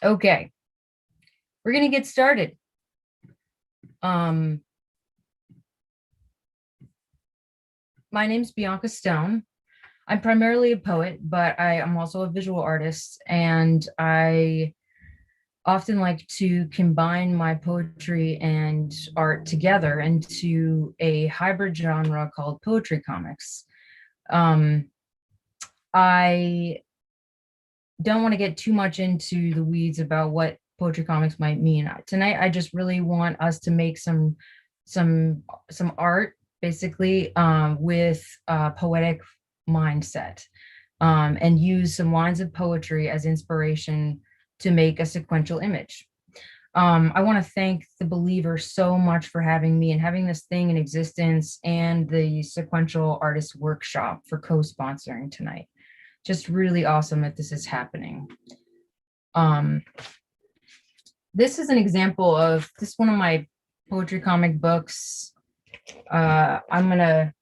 Okay, we're gonna get started. My name's Bianca Stone. I'm primarily a poet, but I am also a visual artist, and I often like to combine my poetry and art together into a hybrid genre called poetry comics. Um, I don't want to get too much into the weeds about what poetry comics might mean. Tonight, I just really want us to make some art, basically, with a poetic mindset, and use some lines of poetry as inspiration to make a sequential image. I want to thank the Believer so much for having me and having this thing in existence, and the Sequential Artist Workshop for co-sponsoring tonight. Just really awesome that this is happening. This is an example of this one of my poetry comic books. I'm gonna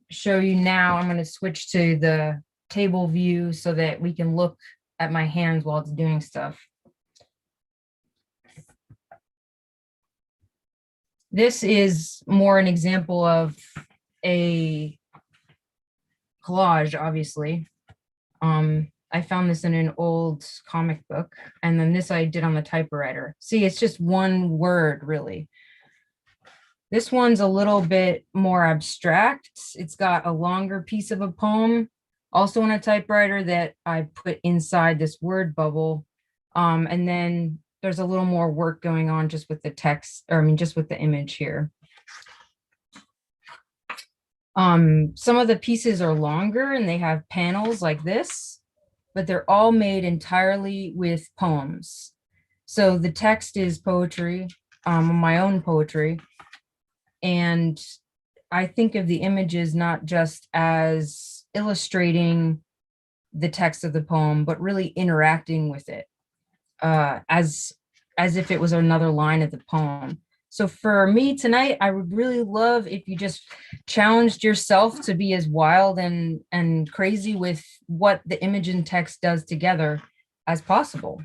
show you now. I'm gonna switch to the table view so that we can look at my hands while it's doing stuff. This is more an example of a collage, obviously. I found this in an old comic book, and then this I did on the typewriter. See, it's just one word, really. This one's a little bit more abstract. It's got a longer piece of a poem, also on a typewriter, that I put inside this word bubble. And then there's a little more work going on just with the text, or I mean, just with the image here. Some of the pieces are longer and they have panels like this, but they're all made entirely with poems. So the text is poetry, my own poetry. And I think of the images not just as illustrating the text of the poem, but really interacting with it, as if it was another line of the poem. So for me tonight, I would really love if you just challenged yourself to be as wild and crazy with what the image and text does together as possible.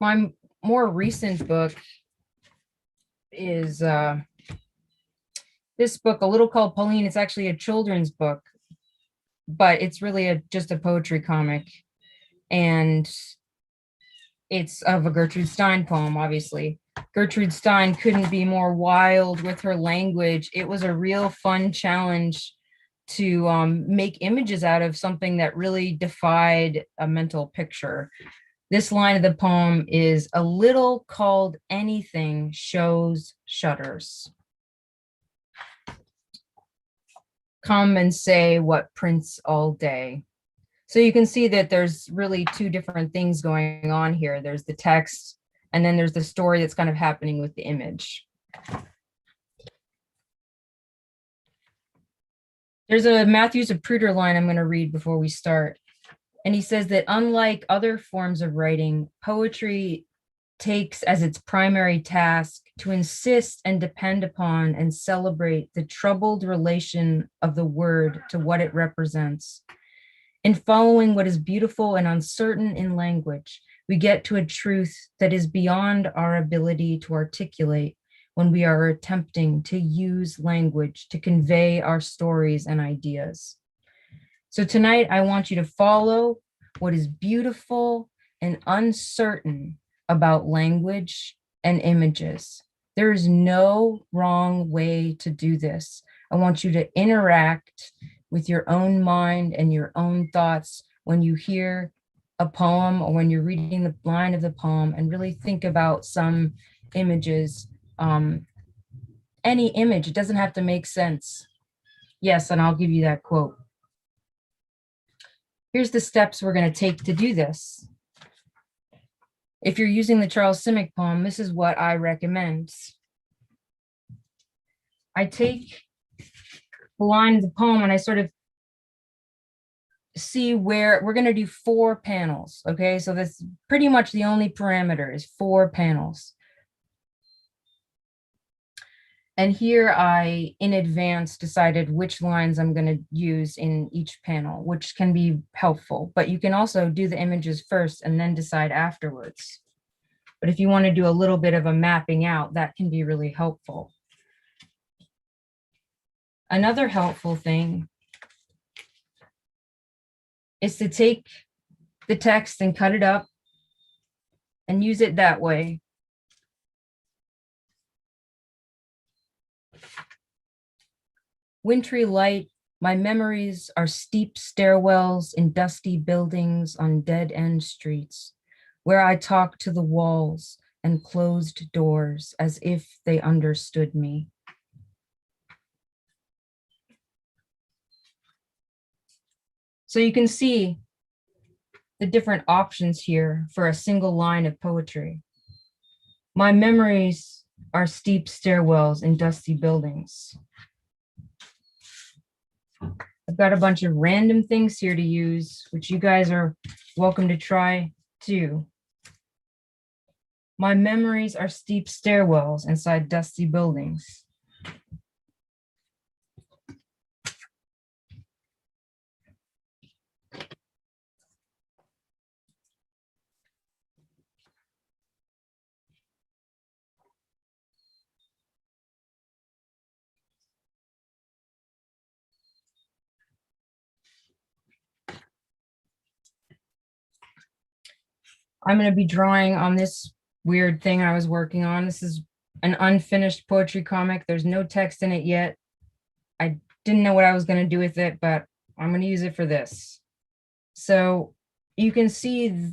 My more recent book is this book, A Little Called Pauline. It's actually a children's book, but it's really just a poetry comic. And it's of a Gertrude Stein poem, obviously. Gertrude Stein couldn't be more wild with her language. It was a real fun challenge to make images out of something that really defied a mental picture. This line of the poem is, "A little called anything shows shudders. Come and say what prints all day." So you can see that there's really two different things going on here. There's the text, and then there's the story that's kind of happening with the image. There's a Matthew Zapruder line I'm going to read before we start. And he says that unlike other forms of writing, poetry takes as its primary task to insist and depend upon and celebrate the troubled relation of the word to what it represents. In following what is beautiful and uncertain in language, we get to a truth that is beyond our ability to articulate when we are attempting to use language to convey our stories and ideas. So tonight, I want you to follow what is beautiful and uncertain about language and images. There is no wrong way to do this. I want you to interact with your own mind and your own thoughts when you hear a poem or when you're reading the line of the poem, and really think about some images. Any image, it doesn't have to make sense. Yes, and I'll give you that quote. Here's the steps we're going to take to do this. If you're using the Charles Simic poem, this is what I recommend. I take the line of the poem and I sort of see where we're going to do 4 panels. Okay, so that's pretty much the only parameter is 4 panels. And here I, in advance, decided which lines I'm going to use in each panel, which can be helpful. But you can also do the images first and then decide afterwards. But if you want to do a little bit of a mapping out, that can be really helpful. Another helpful thing is to take the text and cut it up and use it that way. Wintry light, my memories are steep stairwells in dusty buildings on dead-end streets, where I talk to the walls and closed doors as if they understood me. So you can see the different options here for a single line of poetry. My memories are steep stairwells in dusty buildings. I've got a bunch of random things here to use, which you guys are welcome to try too. My memories are steep stairwells inside dusty buildings. I'm going to be drawing on this weird thing I was working on. This is an unfinished poetry comic. There's no text in it yet. I didn't know what I was going to do with it, but I'm going to use it for this. So you can see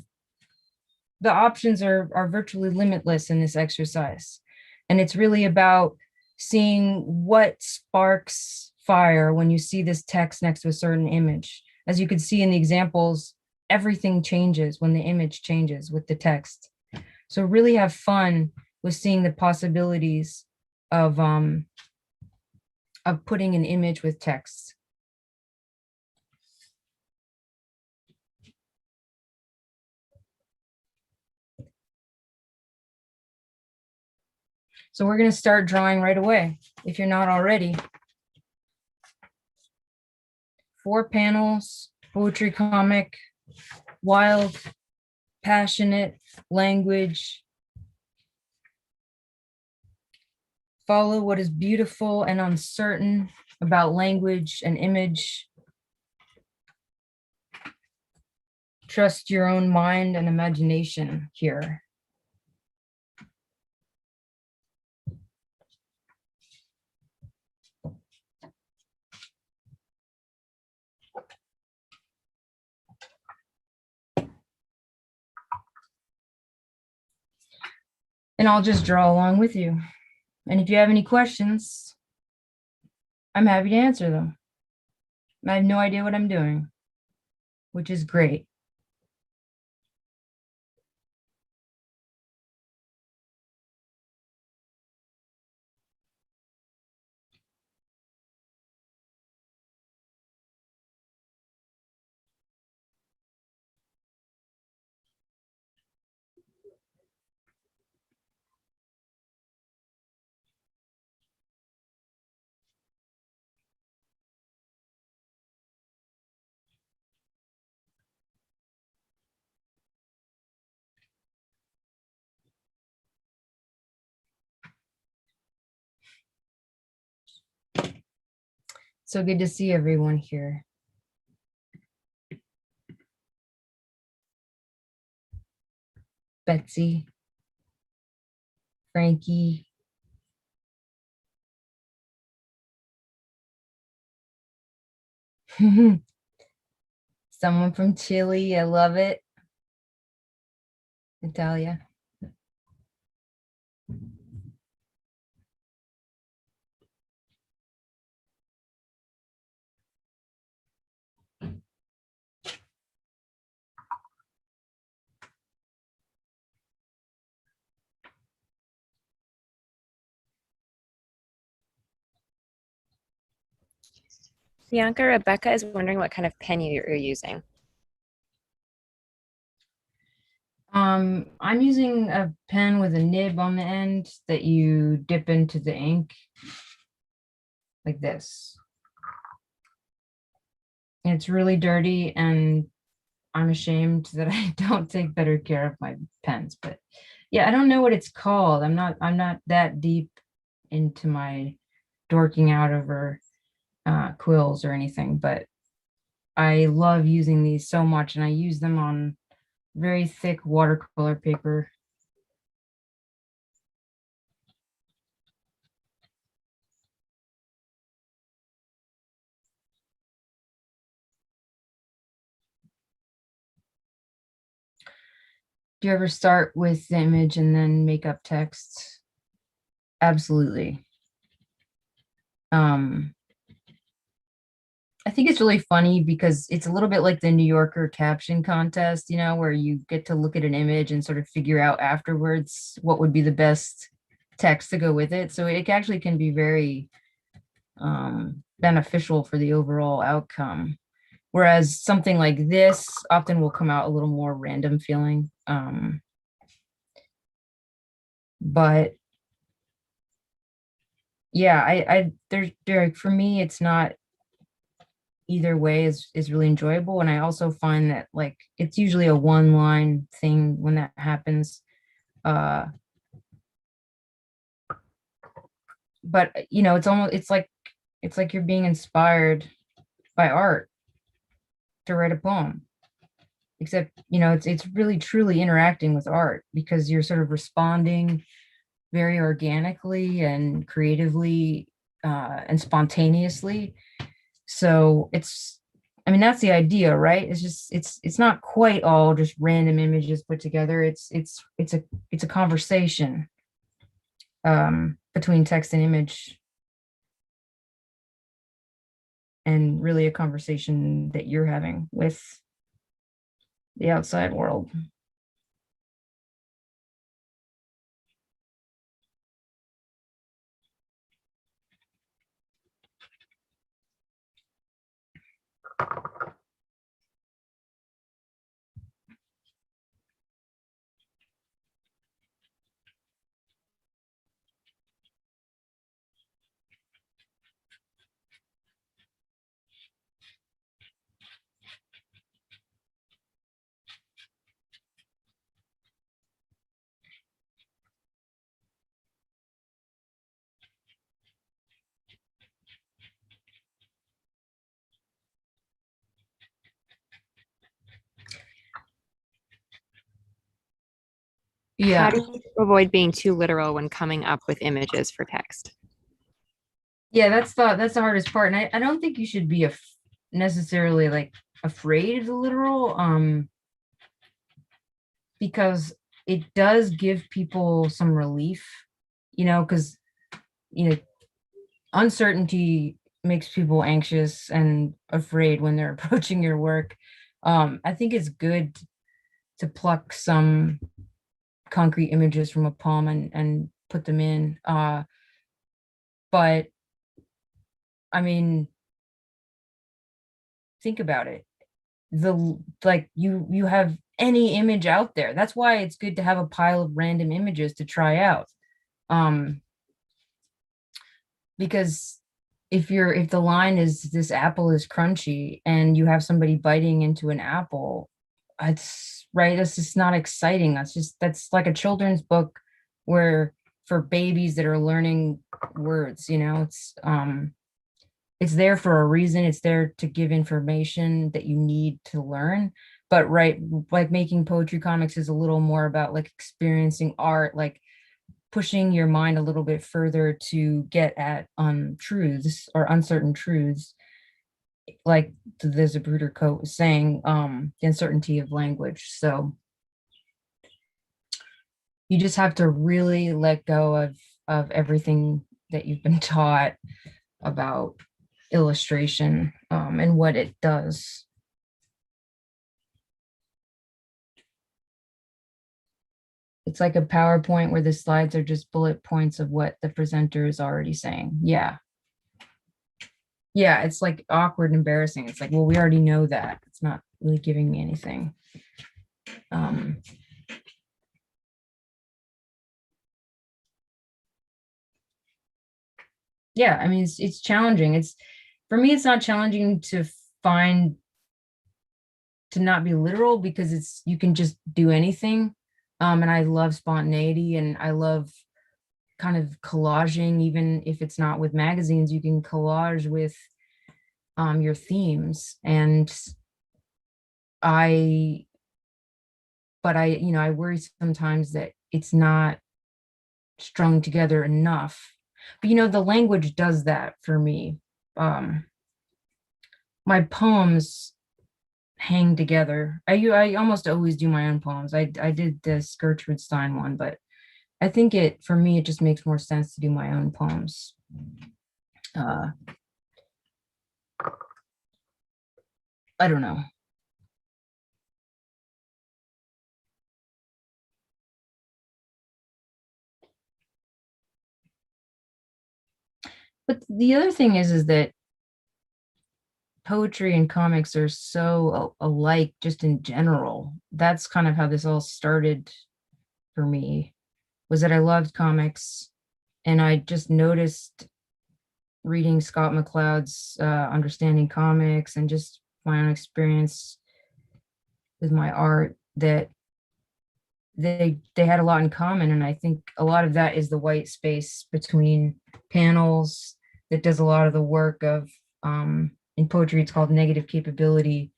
the options are virtually limitless in this exercise. And it's really about seeing what sparks fire when you see this text next to a certain image. As you can see in the examples, everything changes when the image changes with the text. So really have fun with seeing the possibilities of putting an image with text. So we're going to start drawing right away, if you're not already. 4 panels, poetry comic, wild, passionate language. Follow what is beautiful and uncertain about language and image. Trust your own mind and imagination here. And I'll just draw along with you. And if you have any questions, I'm happy to answer them. I have no idea what I'm doing, which is great. So good to see everyone here. Betsy, Frankie, someone from Chile, I love it. Natalia. Bianca, Rebecca is wondering what kind of pen you're using. I'm using a pen with a nib on the end that you dip into the ink like this. And it's really dirty, and I'm ashamed that I don't take better care of my pens, but yeah, I don't know what it's called. I'm not that deep into my dorking out over quills or anything, but I love using these so much, and I use them on very thick watercolor paper. Do you ever start with the image and then make up text? Absolutely. I think it's really funny because it's a little bit like the New Yorker caption contest, where you get to look at an image and sort of figure out afterwards what would be the best text to go with it. So it actually can be very beneficial for the overall outcome. Whereas something like this often will come out a little more random feeling. But yeah, there for me, it's not either way is really enjoyable. And I also find that like it's usually a one line thing when that happens. Uh, but it's like you're being inspired by art to write a poem. Except, it's really truly interacting with art because you're sort of responding very organically and creatively and spontaneously. So I mean, that's the idea, right? It's not quite all just random images put together. It's a conversation between text and image, and really a conversation that you're having with the outside world. How Yeah. do you avoid being too literal when coming up with images for text? Yeah, that's the hardest part. And I don't think you should be necessarily like afraid of the literal, because it does give people some relief, because you know, uncertainty makes people anxious and afraid when they're approaching your work. I think it's good to pluck some concrete images from a poem and put them in. But I mean, think about it. Like you have any image out there. That's why it's good to have a pile of random images to try out. Um, because if the line is this apple is crunchy and you have somebody biting into an apple, it's right, that's just not exciting. That's like a children's book where for babies that are learning words, it's there for a reason. It's there to give information that you need to learn. But right, like making poetry comics is a little more about like experiencing art, like pushing your mind a little bit further to get at untruths or uncertain truths, like the Zapruder quote was saying, the uncertainty of language. So you just have to really let go of everything that you've been taught about illustration, and what it does. It's like a PowerPoint where the slides are just bullet points of what the presenter is already saying. Yeah. Yeah, it's like awkward and embarrassing. It's like, well, we already know that. It's not really giving me anything. Um, yeah, I mean, it's challenging. It's, for me, it's not challenging to find, to not be literal, because it's, you can just do anything. And I love spontaneity, and I love kind of collaging, even if it's not with magazines, you can collage with your themes. And I, but I, you know, I worry sometimes that it's not strung together enough. But you know, the language does that for me. My poems hang together. I almost always do my own poems. I did this Gertrude Stein one, but I think it, for me, it just makes more sense to do my own poems. I don't know. But the other thing is that poetry and comics are so alike just in general. That's kind of how this all started for me, was that I loved comics, and I just noticed reading Scott McCloud's Understanding Comics, and just my own experience with my art, that they had a lot in common. And I think a lot of that is the white space between panels that does a lot of the work of, in poetry it's called negative capability,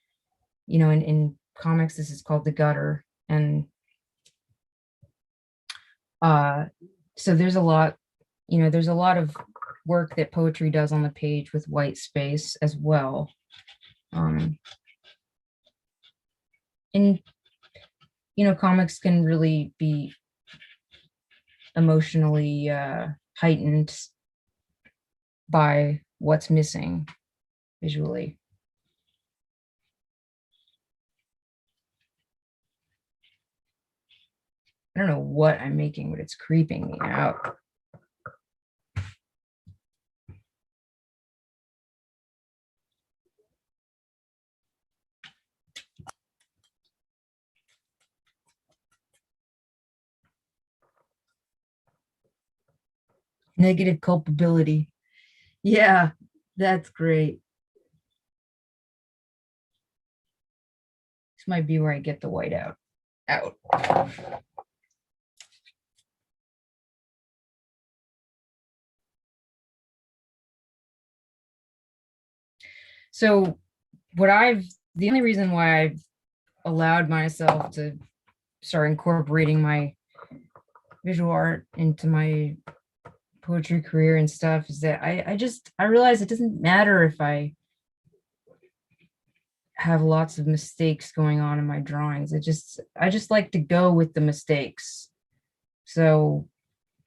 you know, in comics this is called the gutter. And so there's a lot, you know, there's a lot of work that poetry does on the page with white space as well. And you know, comics can really be emotionally heightened by what's missing visually. I don't know what I'm making, but it's creeping me out. Negative culpability. Yeah, that's great. This might be where I get the white out. So the only reason why I've allowed myself to start incorporating my visual art into my poetry career and stuff is that I realize it doesn't matter if I have lots of mistakes going on in my drawings. I just like to go with the mistakes. So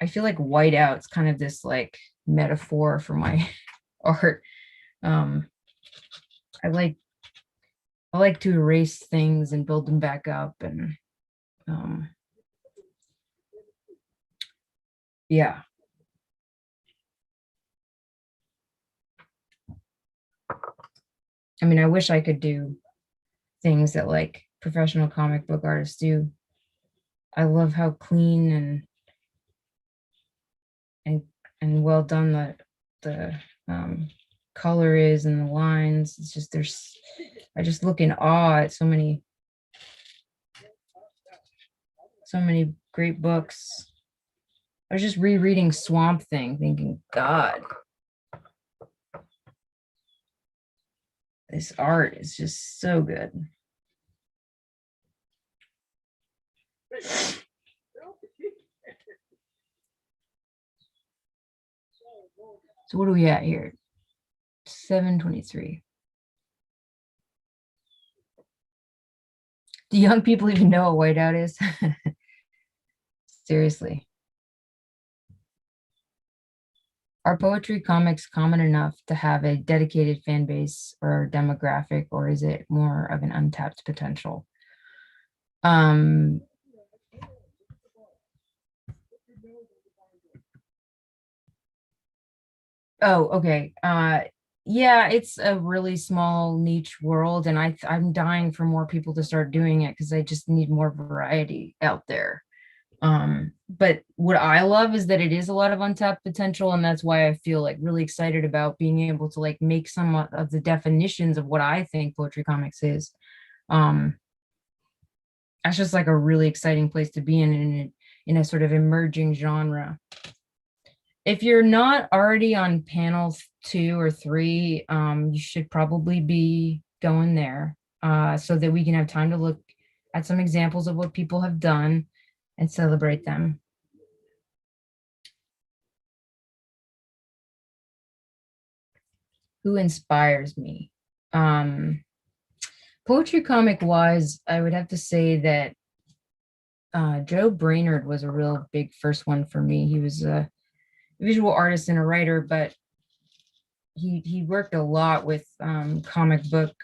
I feel like whiteout's kind of this like metaphor for my art. Um, I like to erase things and build them back up, and yeah. I mean, I wish I could do things that like professional comic book artists do. I love how clean and well done the color is, and the lines. It's just, I just look in awe at so many great books. I was just rereading Swamp Thing, thinking, God, this art is just so good. So what are we at here? 7:23. Do young people even know what whiteout is? Seriously. Are poetry comics common enough to have a dedicated fan base or demographic, or is it more of an untapped potential? Oh, okay. Yeah, it's a really small niche world, and I'm dying for more people to start doing it, because I just need more variety out there. but what I love is that it is a lot of untapped potential, and that's why I feel like really excited about being able to like make some of the definitions of what I think poetry comics is. Um, that's just like a really exciting place to be in a sort of emerging genre. If you're not already on panel 2 or 3, you should probably be going there, so that we can have time to look at some examples of what people have done and celebrate them. Who inspires me? Um, Poetry comic wise, I would have to say that Joe Brainerd was a real big first one for me. He was a visual artist and a writer, but he worked a lot with comic book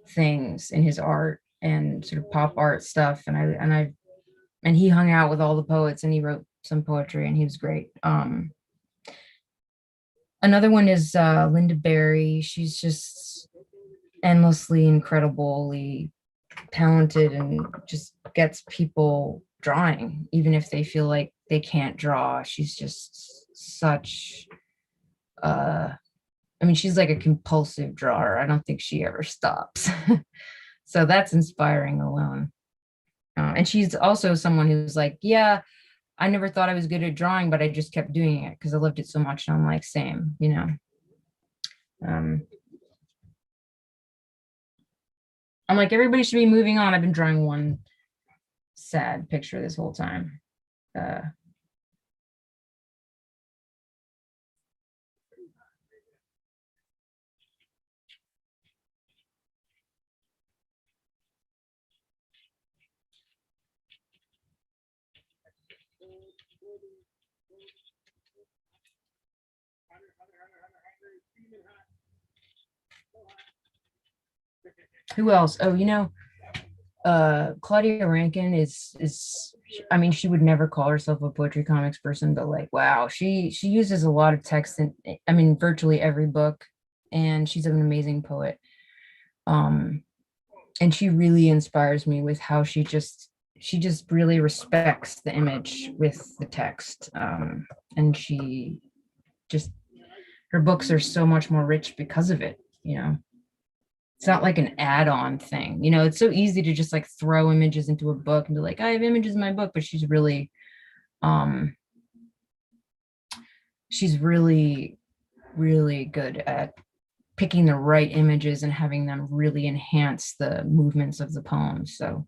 things in his art and sort of pop art stuff. And he hung out with all the poets and he wrote some poetry and he was great. Another one is Linda Berry. She's just endlessly incredibly talented and just gets people drawing, even if they feel like they can't draw. She's just such I mean, she's like a compulsive drawer. I don't think she ever stops. So that's inspiring alone. And she's also someone who's like, yeah, I never thought I was good at drawing, but I just kept doing it because I loved it so much. And I'm like, same, you know. Um, I'm like, everybody should be moving on. I've been drawing one sad picture this whole time. Uh, who else? Oh, Claudia Rankin is I mean, she would never call herself a poetry comics person, but like, wow, she uses a lot of text in, I mean, virtually every book, and she's an amazing poet. Um, and she really inspires me with how she just really respects the image with the text. And she just her books are so much more rich because of it. It's not like an add-on thing. It's so easy to just like throw images into a book and be like, I have images in my book, but um she's really, really good at picking the right images and having them really enhance the movements of the poem. So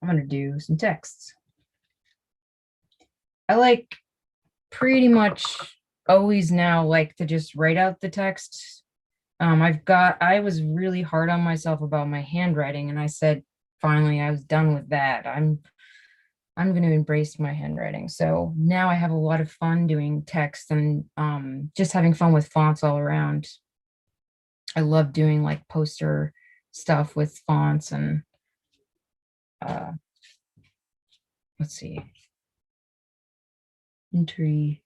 I'm gonna do some texts. I like pretty much always now like to just write out the text. I was really hard on myself about my handwriting, and I said finally I was done with that. I'm going to embrace my handwriting. So now I have a lot of fun doing text and just having fun with fonts all around. I love doing like poster stuff with fonts and uh, let's see, entry.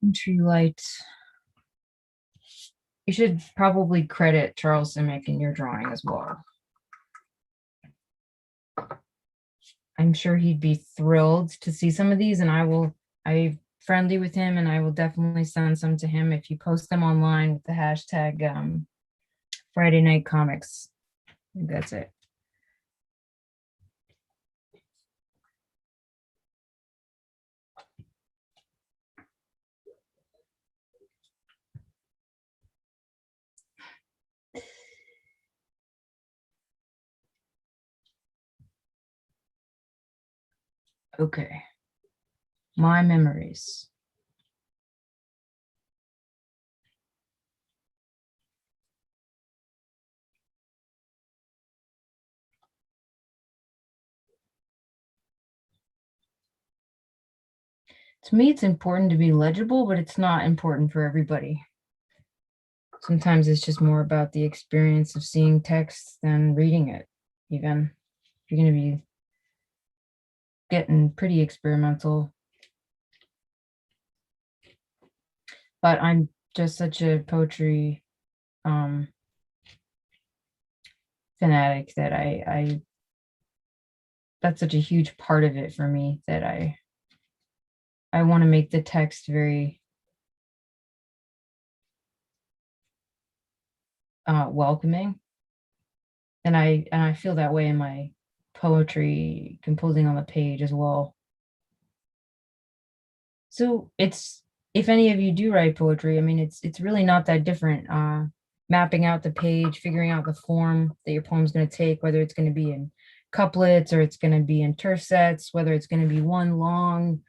Entry light. You should probably credit Charles Simic in your drawing as well. I'm sure he'd be thrilled to see some of these, and I'm friendly with him, and I will definitely send some to him if you post them online with the hashtag Friday Night Comics. I think that's it. Okay. My memories. To me, it's important to be legible, but it's not important for everybody. Sometimes it's just more about the experience of seeing text than reading it, even. You're going to be getting pretty experimental. But I'm just such a poetry fanatic that I that's such a huge part of it for me that I want to make the text very welcoming. And I feel that way in my poetry composing on the page as well. So it's, if any of you do write poetry, I mean, it's really not that different. Mapping out the page, figuring out the form that your poem's going to take, whether it's going to be in couplets or it's going to be in tercets, whether it's going to be one long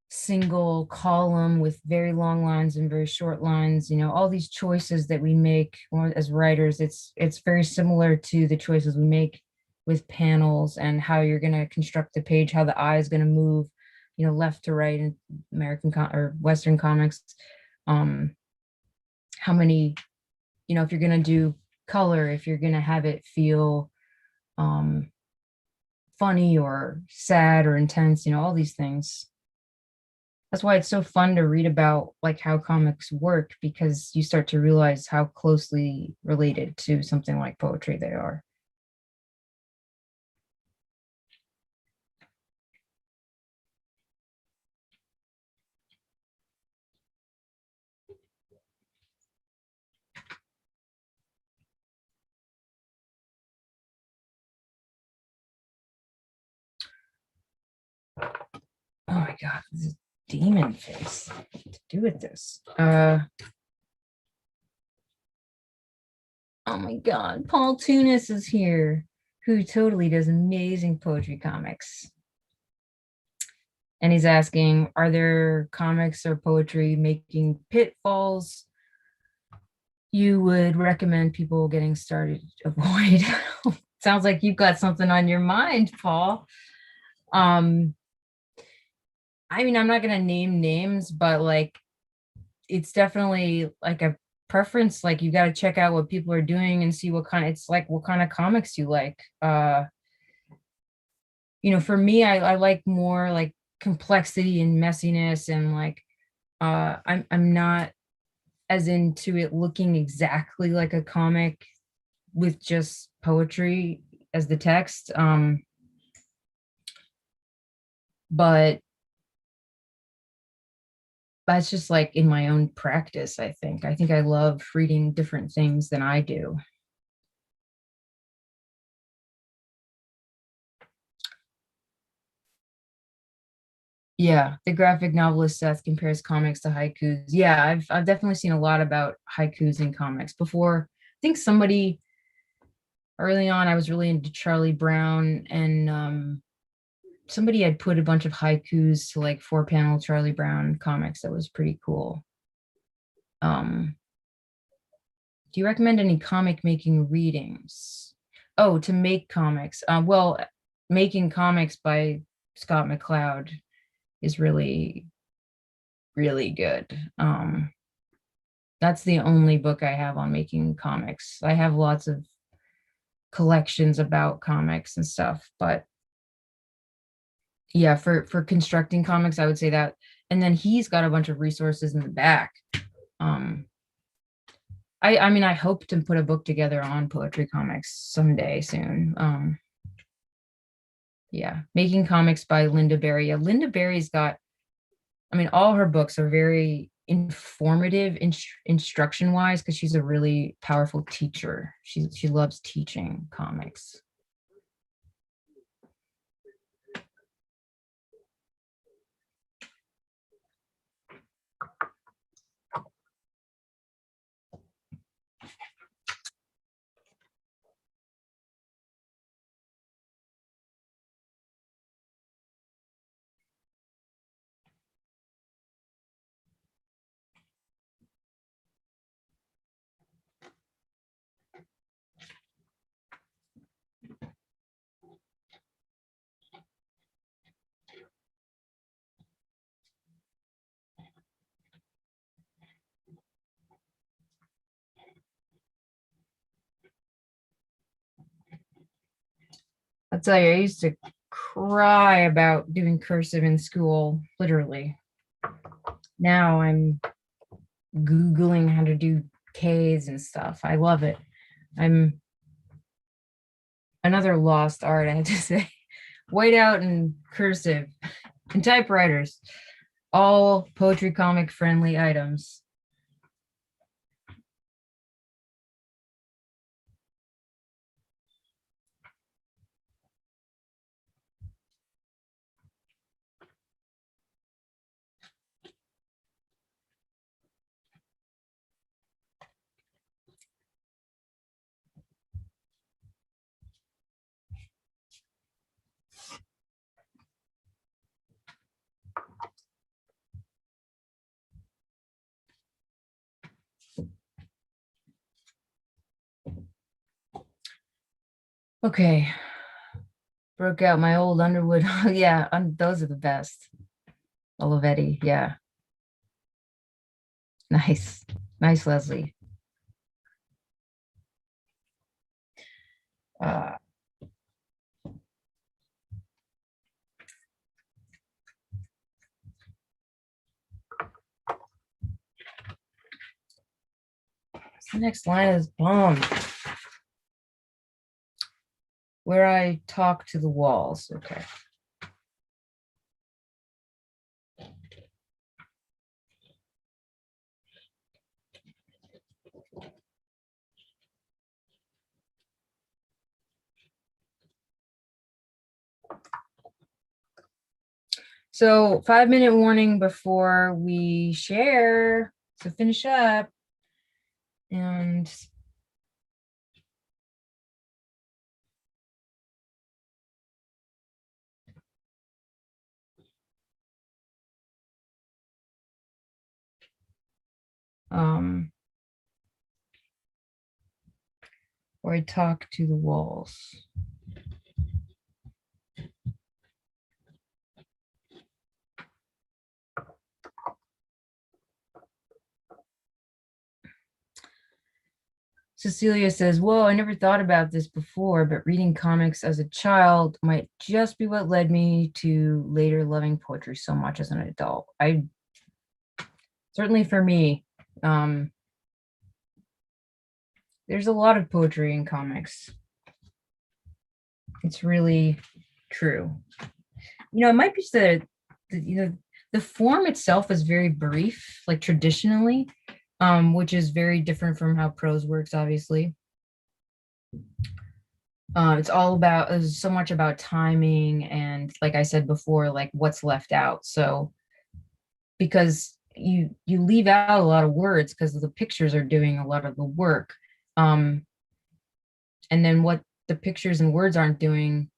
single column with very long lines and very short lines. You know, all these choices that we make as writers, it's very similar to the choices we make with panels and how you're going to construct the page, how the eye is going to move, you know, left to right in American or Western comics. How many, you know, if you're going to do color, if you're going to have it feel funny or sad or intense, you know, all these things. That's why it's so fun to read about like how comics work, because you start to realize how closely related to something like poetry they are. Oh my God, this is demon face. What to do with this? Oh my God, Paul Tunis is here, who totally does amazing poetry comics. And he's asking, are there comics or poetry making pitfalls you would recommend people getting started avoid? Sounds like you've got something on your mind, Paul. I mean, I'm not gonna name names, but like it's definitely like a preference. Like you got to check out what people are doing and see what kind of, it's like what kind of comics you like. You know, for me, I like more like complexity and messiness, and like I'm not as into it looking exactly like a comic with just poetry as the text. But that's just like in my own practice, I think. I think I love reading different things than I do. Yeah, the graphic novelist Seth compares comics to haikus. Yeah, I've definitely seen a lot about haikus in comics before. I think somebody early on, I was really into Charlie Brown, and somebody had put a bunch of haikus to like 4-panel Charlie Brown comics. That was pretty cool. Um, do you recommend any comic making readings? Oh, to make comics. Well, Making Comics by Scott McCloud is really, really good. That's the only book I have on making comics. I have lots of collections about comics and stuff, but yeah, for constructing comics, I would say that. And then he's got a bunch of resources in the back. Um, I mean, I hope to put a book together on poetry comics someday soon. Yeah, Making Comics by Linda Berry. Yeah, Linda Berry's got, I mean, all her books are very informative instruction wise, because she's a really powerful teacher. She loves teaching comics. tell you, I used to cry about doing cursive in school, literally. Now I'm Googling how to do Ks and stuff. I love it. I'm another lost art, I have to say. Whiteout and cursive and typewriters, all poetry comic friendly items. Okay, broke out my old Underwood. Yeah, those are the best. Olivetti, yeah. Nice. Nice, Leslie. Uh, the next line is bomb. Where I talk to the walls. Okay. So 5-minute warning before we share. So finish up. And where I talk to the walls. Cecilia says, "Whoa, I never thought about this before, but reading comics as a child might just be what led me to later loving poetry so much as an adult." I certainly, for me, there's a lot of poetry in comics. It's really true. It might be the form itself is very brief, like traditionally, which is very different from how prose works, obviously. It's so much about timing and, like I said before, like what's left out. So because you leave out a lot of words because the pictures are doing a lot of the work. And then what the pictures and words aren't doing,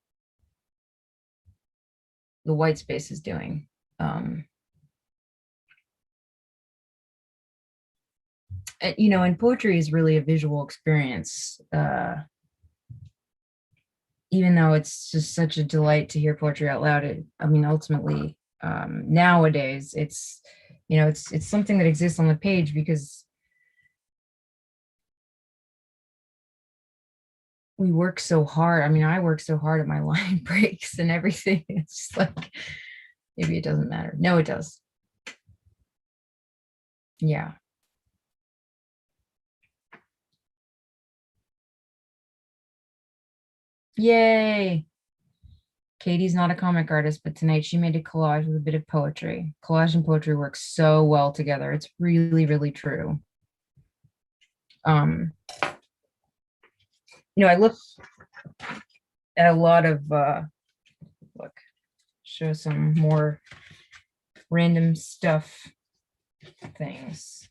the white space is doing. And poetry is really a visual experience. Even though it's just such a delight to hear poetry out loud, ultimately, nowadays it's something that exists on the page because we work so hard. I work so hard at my line breaks and everything. It's just like, maybe it doesn't matter. No, it does. Yeah. Yay. Katie's not a comic artist, but tonight she made a collage with a bit of poetry. Collage and poetry work so well together. It's really, really true. I look at a lot of show some more random stuff things.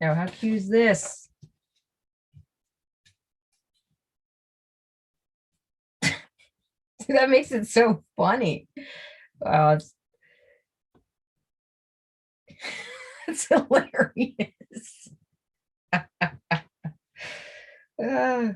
Now, how cute is this? That makes it so funny. Wow, It's hilarious. Uh,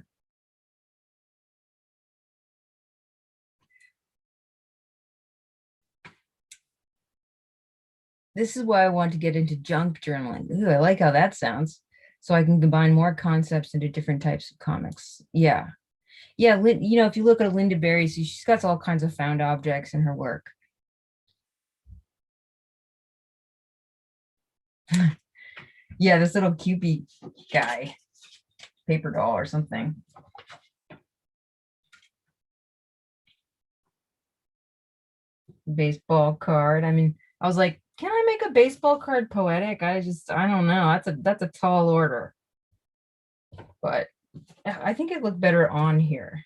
this is why I want to get into junk journaling. Ooh, I like how that sounds. So I can combine more concepts into different types of comics. Yeah. Yeah. If you look at Linda Berry, see, she's got all kinds of found objects in her work. Yeah, this little Cupid guy, paper doll or something. Baseball card. I mean, I was like, can I make a baseball card poetic? I don't know. That's a tall order. But I think it looked better on here.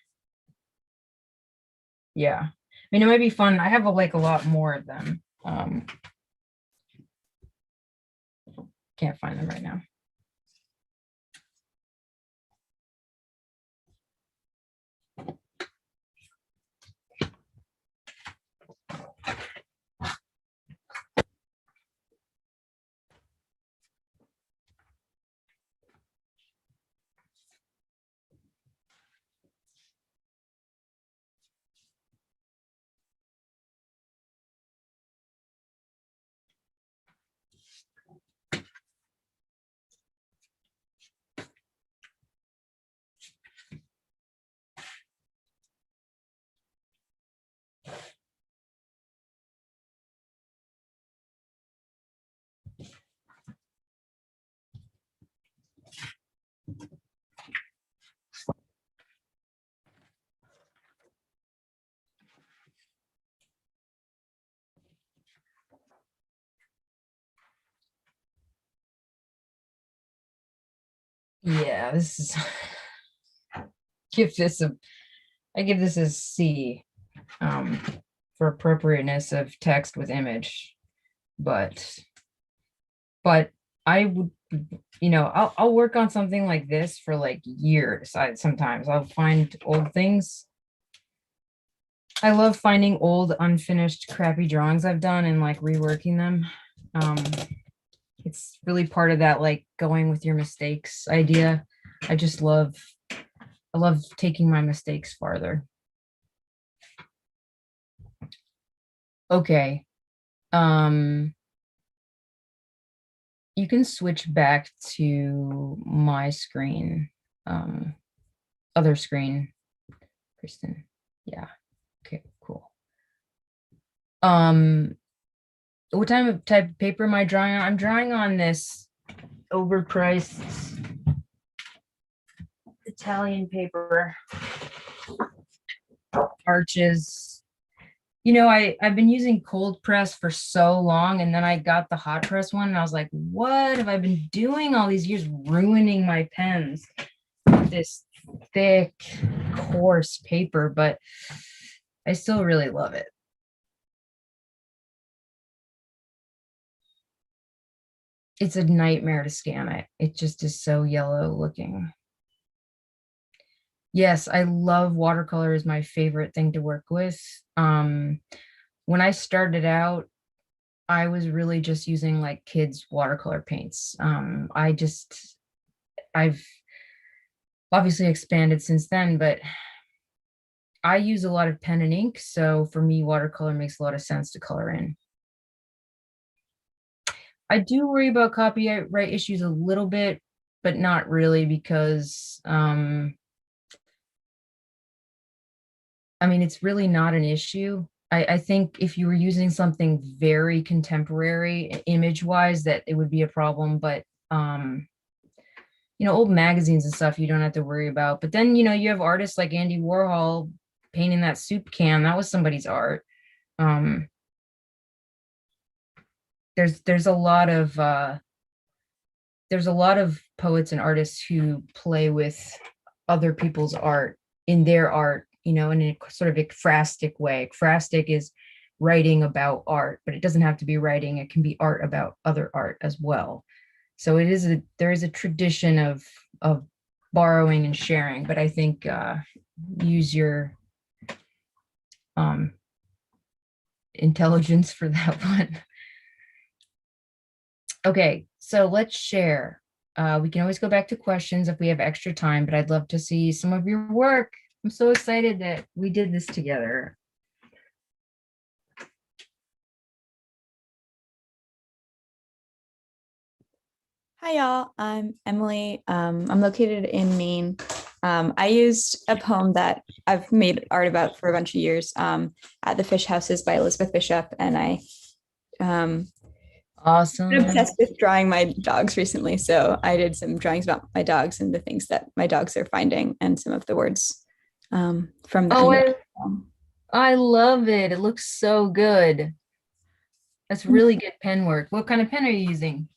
Yeah. I mean, it might be fun. I have a lot more of them. Can't find them right now. Yeah, this is give this a I give this a C for appropriateness of text with image, but I would, I'll work on something like this for like years. Sometimes I'll find old things. I love finding old unfinished crappy drawings I've done and like reworking them. It's really part of that like going with your mistakes idea. I love taking my mistakes farther. Okay. Um, you can switch back to my screen, other screen, Kristen. Yeah. Okay, cool. What type of paper am I drawing on? I'm drawing on this overpriced Italian paper, Arches. I've been using cold press for so long, and then I got the hot press one, and I was like, what have I been doing all these years, ruining my pens with this thick, coarse paper, but I still really love it. It's a nightmare to scan it. It just is so yellow looking. Yes, I love watercolor is my favorite thing to work with. When I started out, I was really just using like kids watercolor paints. I've obviously expanded since then, but I use a lot of pen and ink. So for me, watercolor makes a lot of sense to color in. I do worry about copyright issues a little bit, but not really because, I mean, it's really not an issue. I think if you were using something very contemporary image wise, that it would be a problem. But old magazines and stuff you don't have to worry about. But then, you have artists like Andy Warhol painting that soup can. That was somebody's art. Um, there's a lot of poets and artists who play with other people's art in their art, in a sort of ekphrastic way. Ekphrastic is writing about art, but it doesn't have to be writing. It can be art about other art as well. So there is a tradition of borrowing and sharing, but I think use your intelligence for that one. Okay, so let's share. We can always go back to questions if we have extra time, but I'd love to see some of your work. I'm so excited that we did this together. Hi, y'all. I'm Emily. I'm located in Maine. I used a poem that I've made art about for a bunch of years, At the Fish Houses by Elizabeth Bishop. And I Awesome. been obsessed with drawing my dogs recently. So I did some drawings about my dogs and the things that my dogs are finding and some of the words from the Oh, end of the poem. I love it. It looks so good. That's really good pen work. What kind of pen are you using?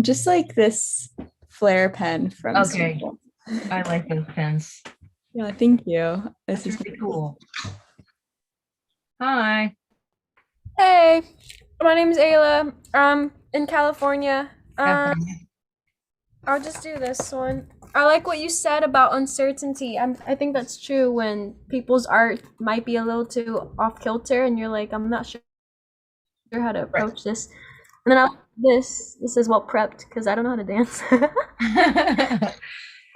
Just like this flare pen from Okay. school. I like those pens. Yeah, thank you. This That's is really cool. Hi. Hey, my name is Ayla. I'm in California. Have fun. I'll just do this one. I like what you said about uncertainty. I think that's true when people's art might be a little too off kilter, and you're like, I'm not sure how to approach this. And then this is well prepped because I don't know how to dance.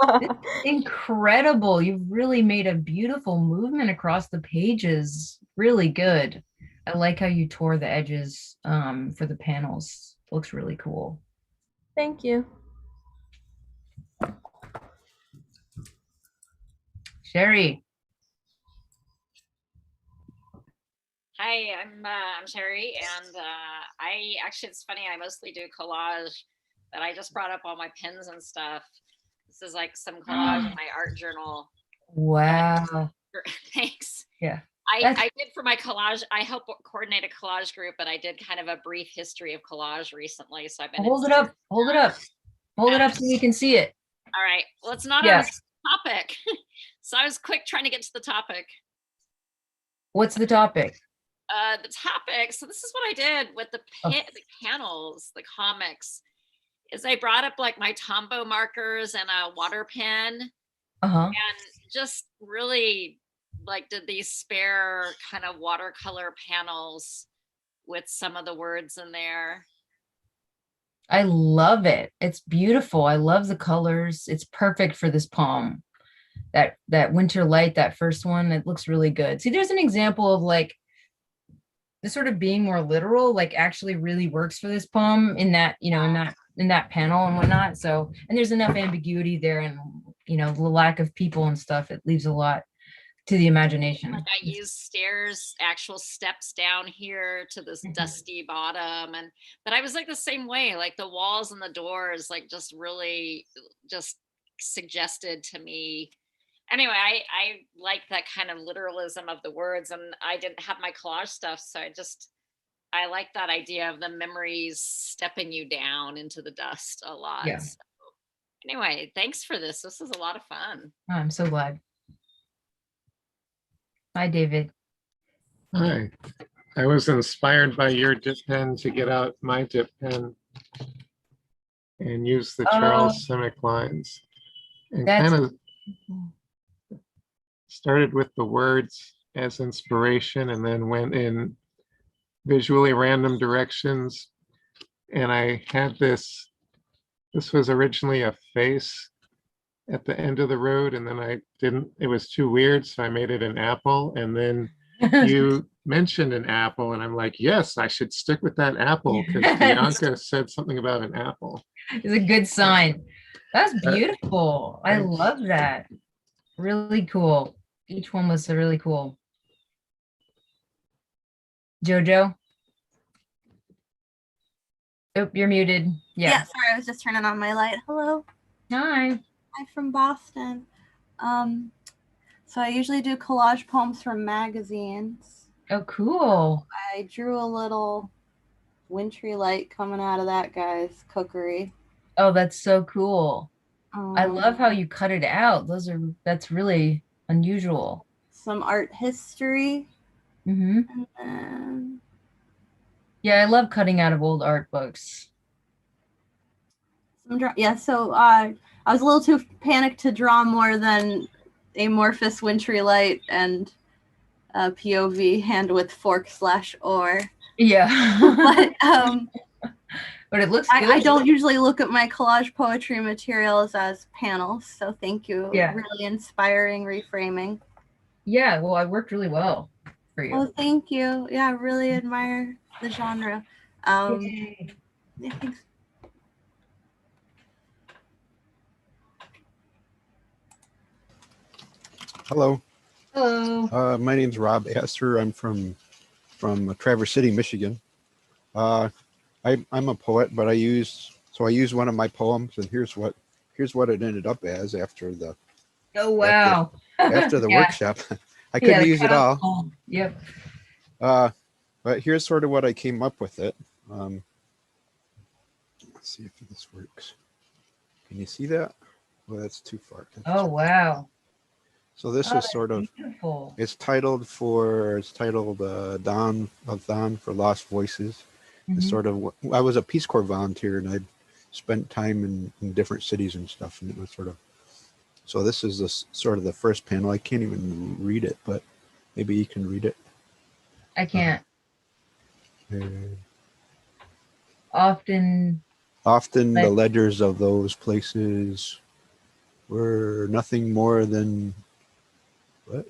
It's incredible. You've really made a beautiful movement across the pages. Really good. I like how you tore the edges for the panels. Looks really cool. Thank you. Sherry. Hi, I'm Sherry, and I actually, it's funny, I mostly do collage, but I just brought up all my pens and stuff. This is like some collage in my art journal. Wow. Thanks. Yeah. I did for my collage, I helped coordinate a collage group, but I did kind of a brief history of collage recently. So I've been Hold it up. Hold it up. Hold it up so we can see it. All right. Well, it's not on Yeah. the topic. So I was quick trying to get to the topic. What's the topic? The topic. So this is what I did with the panels, the comics, is I brought up like my Tombow markers and a water pen, and just really like did these spare kind of watercolor panels with some of the words in there. I love it. It's beautiful. I love the colors. It's perfect for this poem. That winter light, that first one, it looks really good. See, there's an example of like the sort of being more literal, like actually really works for this poem in that, you know, in that panel and whatnot. So, and there's enough ambiguity there and, you know, the lack of people and stuff, it leaves a lot to the imagination. Like I use stairs, actual steps down here to this dusty bottom. But I was like the same way, like the walls and the doors, like just really just suggested to me. Anyway, I like that kind of literalism of the words, and I didn't have my collage stuff. So I like that idea of the memories stepping you down into the dust a lot. Yeah. So anyway, thanks for this. This is a lot of fun. Oh, I'm so glad. Hi, David. Hi. I was inspired by your dip pen to get out my dip pen and use the Charles Simic lines. And kind of started with the words as inspiration and then went in visually random directions. And I had this was originally a face at the end of the road, and then it was too weird, so I made it an apple. And then you mentioned an apple, and I'm like, yes, I should stick with that apple because Bianca said something about an apple. It's a good sign. That's beautiful. I love that. Really cool. Each one was really cool. Jojo? Oh, you're muted. Yeah, sorry, I was just turning on my light. Hello. Hi. I'm from Boston. So I usually do collage poems from magazines. Oh, cool. I drew a little wintry light coming out of that guy's cookery. Oh, that's so cool. I love how you cut it out. That's really unusual. Some art history. Mm-hmm. And then... Yeah, I love cutting out of old art books. Yeah, so I was a little too panicked to draw more than amorphous wintry light and POV hand with fork/oar. Yeah. But but it looks good. I don't usually look at my collage poetry materials as panels, so thank you. Yeah. Really inspiring reframing. Yeah, well, I worked really well for you. Oh, thank you. Yeah, I really admire the genre. Yay. Yeah, thanks. Hello. Hello. My name's Rob Astor. I'm from Traverse City, Michigan. I'm a poet, but I use one of my poems, and here's what it ended up as after the Oh, wow. after the Yeah. workshop. I couldn't use it all. Yep. But here's sort of what I came up with it. Let's see if this works. Can you see that? Well, that's too far. Oh, wow. So this is sort of, Beautiful. it's titled Dawn for Lost Voices. It's Mhm. sort of, I was a Peace Corps volunteer and I'd spent time in different cities and stuff, and it was sort of, so this is sort of the first panel. I can't even read it, but maybe you can read it. I can't. Uh, Often. Often the ledgers of those places were nothing more than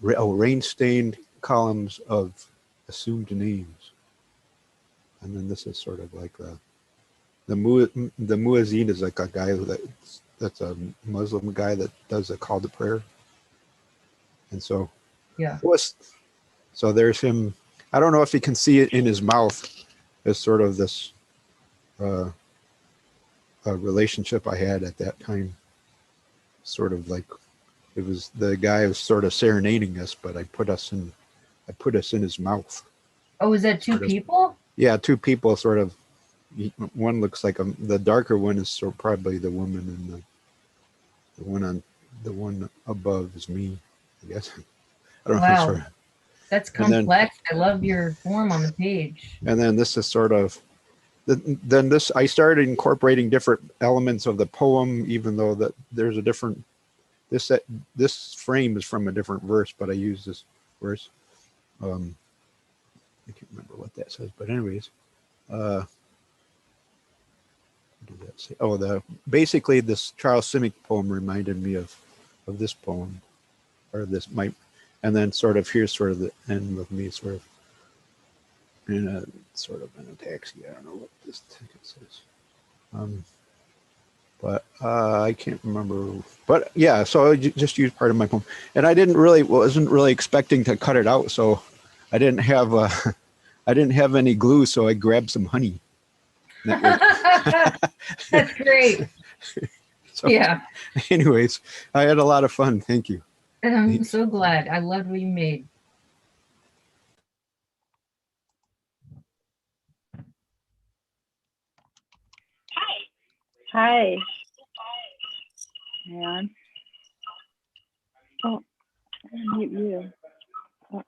rain-stained columns of assumed names. And then this is sort of like the muezzin is like a guy that's a Muslim guy that does a call to prayer. And so Yeah. so there's him. I don't know if you can see it in his mouth. As sort of this a relationship I had at that time. Sort of like it was the guy was sort of serenading us, but I put us in his mouth. Oh, is that two people? Yeah, two people sort of. One looks like the darker one is probably the woman, and the one above is me, I guess. I don't know if it's Wow. her. That's And then- complex. I love your form on the page. And then this is sort of, then this, I started incorporating different elements of the poem, even though that there's a different, this frame is from a different verse, but I use this verse. I can't remember what that says, but anyways, what did that say? Oh, basically this Charles Simic poem reminded me of this poem, or this and then sort of here's sort of the end of me sort of in a taxi. I don't know what this ticket says. But I can't remember. But yeah, so I just used part of my poem, and I wasn't really expecting to cut it out, so I didn't have any glue, so I grabbed some honey. That's great. So, Yeah. anyways, I had a lot of fun. Thank you. And I'm so glad. I loved what you made. Hi. Hang on. Oh, I'm gonna mute you. Oh.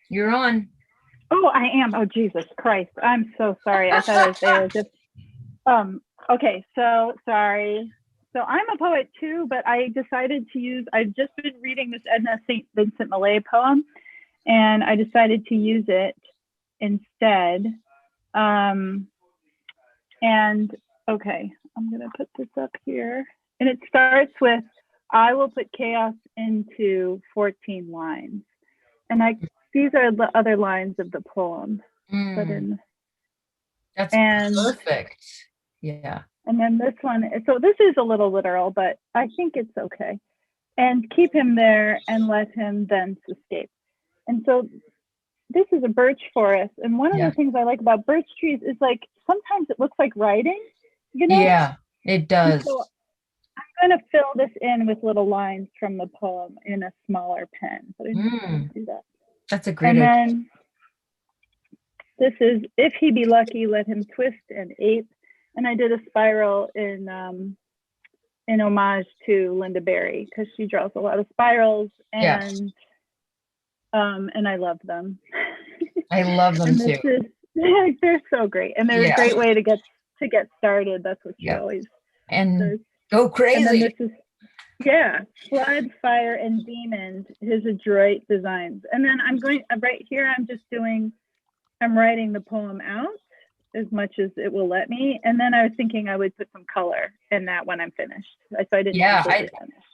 You're on. Oh, I am. Oh, Jesus Christ. I'm so sorry. I thought I was there. Just, okay, so sorry. So I'm a poet too, but I decided to use, I've just been reading this Edna St. Vincent Millay poem, and I decided to use it instead. And okay, I'm gonna put this up here. And it starts with, I will put chaos into 14 lines. And these are the other lines of the poem. That's perfect. Yeah. And then this one, so this is a little literal, but I think it's okay. And keep him there and let him thence escape. And so this is a birch forest. And one of the things I like about birch trees is like, sometimes it looks like writing, you know? Yeah, it does. So I'm going to fill this in with little lines from the poem in a smaller pen. But I didn't do that. That's a great idea. idea. And then this is, if he be lucky, let him twist and ape. And I did a spiral in homage to Linda Berry, because she draws a lot of spirals, and I love them. I love them too. They're so great, and they're a great way to get started. That's what she always and does. go crazy. And then Yeah, Flood, Fire, and Demon, his adroit designs. And then I'm going, right here, I'm writing the poem out as much as it will let me. And then I was thinking I would put some color in that when I'm finished. So I didn't Yeah, completely finish.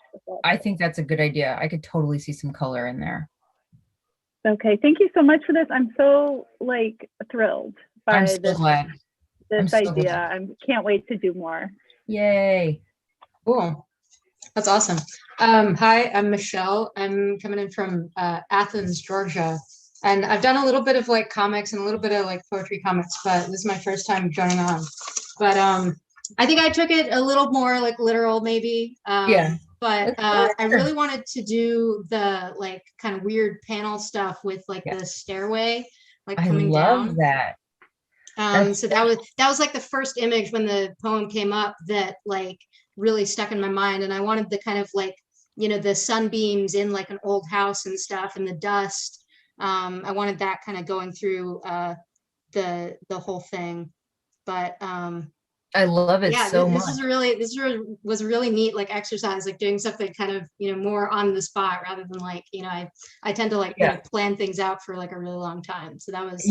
I think that's a good idea. I could totally see some color in there. Okay, thank you so much for this. I'm so thrilled I'm by so this glad. I'm so idea. glad. I can't wait to do more. Yay. Cool. That's awesome. Hi, I'm Michelle. I'm coming in from Athens, Georgia. And I've done a little bit of comics and a little bit of poetry comics, but this is my first time joining on. But I think I took it a little more literal maybe. Yeah. But I really wanted to do the kind of weird panel stuff with the stairway coming down. I love that. So that was the first image when the poem came up that really stuck in my mind. And I wanted the kind of the sunbeams in an old house and stuff and the dust. I wanted that kind of going through the whole thing. But I love it so much. This was a really neat exercise, doing something kind of more on the spot rather than I tend to plan things out for a really long time. So that was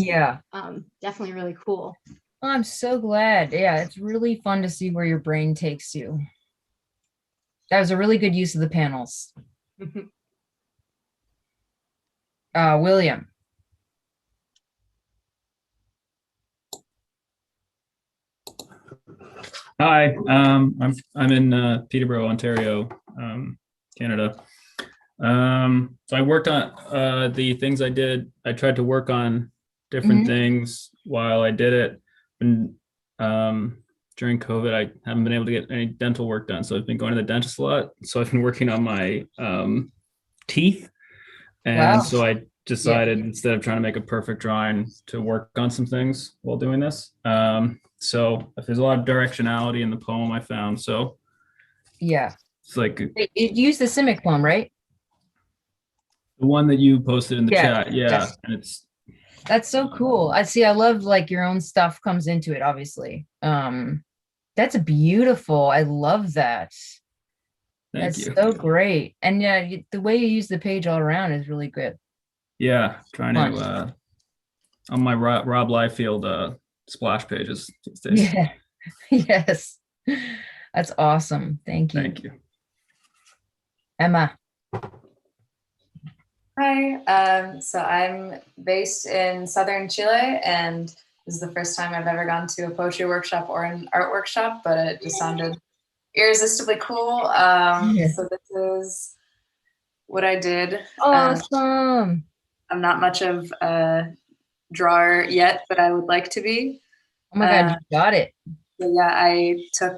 definitely really cool. Oh, I'm so glad. Yeah, it's really fun to see where your brain takes you. That was a really good use of the panels. William. Hi, I'm in Peterborough, Ontario, Canada. So I worked on the things I did. I tried to work on different things while I did it. And during COVID, I haven't been able to get any dental work done. So I've been going to the dentist a lot. So I've been working on my teeth. And so I decided instead of trying to make a perfect drawing to work on some things while doing this. So there's a lot of directionality in the poem I found. So yeah, it's it used the Simic poem, right? The one that you posted in the chat. Yeah. And that's so cool. I love your own stuff comes into it, obviously. That's beautiful. I love that. Thank you. That's so great. And yeah, the way you use the page all around is really good. Yeah, trying to on my Rob Liefeld splash pages these days. Yeah. Yes. That's awesome. Thank you. Thank you. Emma. Hi. So I'm based in southern Chile, and this is the first time I've ever gone to a poetry workshop or an art workshop, but it just sounded irresistibly cool. So this is what I did. Awesome. I'm not much of a drawer yet, but I would like to be. Oh my God, you got it. Yeah, I took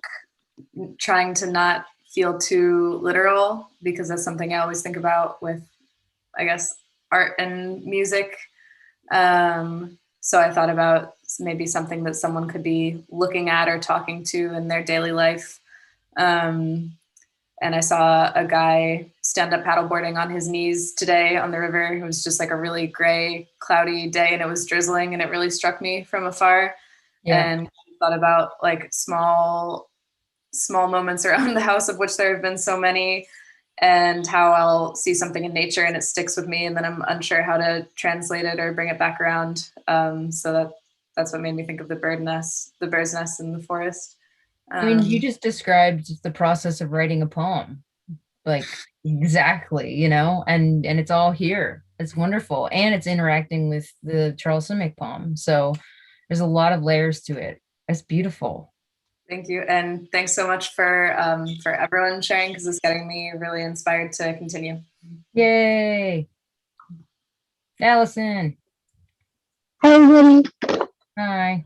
trying to not feel too literal, because that's something I always think about with, I guess, art and music. So I thought about maybe something that someone could be looking at or talking to in their daily life. And I saw a guy stand up paddleboarding on his knees today on the river. It was just a really gray, cloudy day, and it was drizzling, and it really struck me from afar. Yeah. And I thought about small moments around the house, of which there have been so many, and how I'll see something in nature and it sticks with me, and then I'm unsure how to translate it or bring it back around. So that's what made me think of the bird's nest in the forest. I mean, you just described the process of writing a poem, exactly, and it's all here. It's wonderful. And it's interacting with the Charles Simic poem. So there's a lot of layers to it. It's beautiful. Thank you. And thanks so much for everyone sharing, because it's getting me really inspired to continue. Yay. Allison. Hi, everybody. Hi.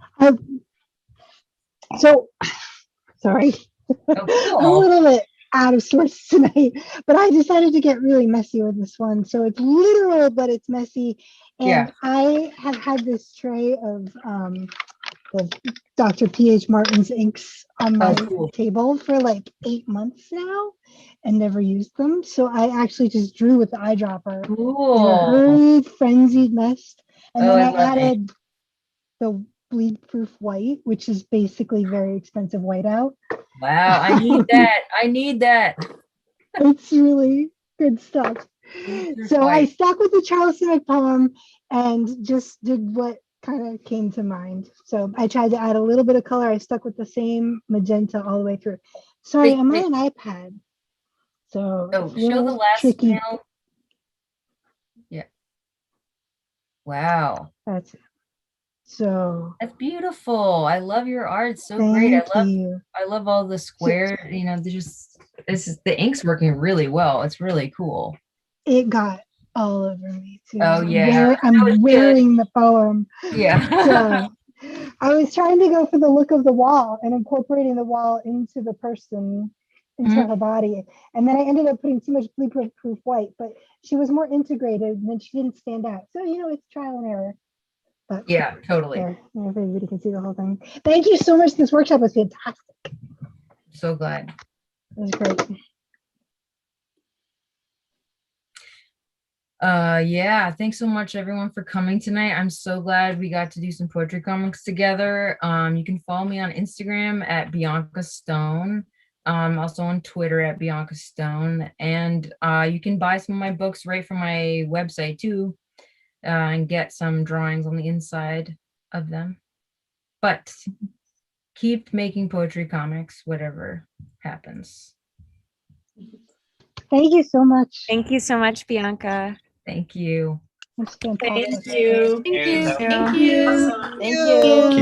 So, sorry. Oh, I'm a little bit out of sorts tonight, but I decided to get really messy with this one. So it's literal, but it's messy. And I have had this tray of the Dr. P.H. Martin's inks on my table for 8 months now and never used them. So I actually just drew with the eyedropper in a hurried, frenzied mess. And then I added the bleed proof white, which is basically very expensive whiteout. Wow, I need that. I need that. It's really good stuff. So I stuck with the Charles Simic poem and just did what kind of came to mind. So I tried to add a little bit of color. I stuck with the same magenta all the way through. Sorry, I'm on an iPad. So it's a show the little last tricky. panel. Yeah. Wow. That's it. So that's beautiful. I love your art. It's so great. I love all the square, you know, the ink's working really well. It's really cool. It got all over me too. Oh yeah. I'm wearing the poem. Yeah. So I was trying to go for the look of the wall and incorporating the wall into the person, into her body. And then I ended up putting too much bleed-proof white, but she was more integrated and then she didn't stand out. So, you know, it's trial and error. But yeah, totally. There, everybody can see the whole thing. Thank you so much. This workshop was fantastic. So glad. It was great. Yeah, thanks so much everyone for coming tonight. I'm so glad we got to do some poetry comics together. You can follow me on Instagram at Bianca Stone, also on Twitter at Bianca Stone, and you can buy some of my books right from my website too, and get some drawings on the inside of them. But keep making poetry comics, whatever happens. Thank you so much. Thank you so much, Bianca. Thank you. Thank you. Thank you. Thank you. Thank Thank you.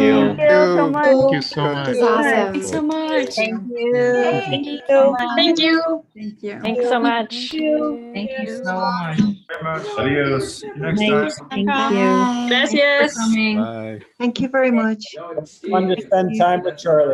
you. Thank you so much. Thank you so much. This is awesome. Thanks so much. Thank you. Thank you. Thank you. Thank you. Thanks so much. Thank you so much. Adios. See you next time. Thank you. Thanks for coming. Bye. Thank you very much. Fun to spend time with Charlie.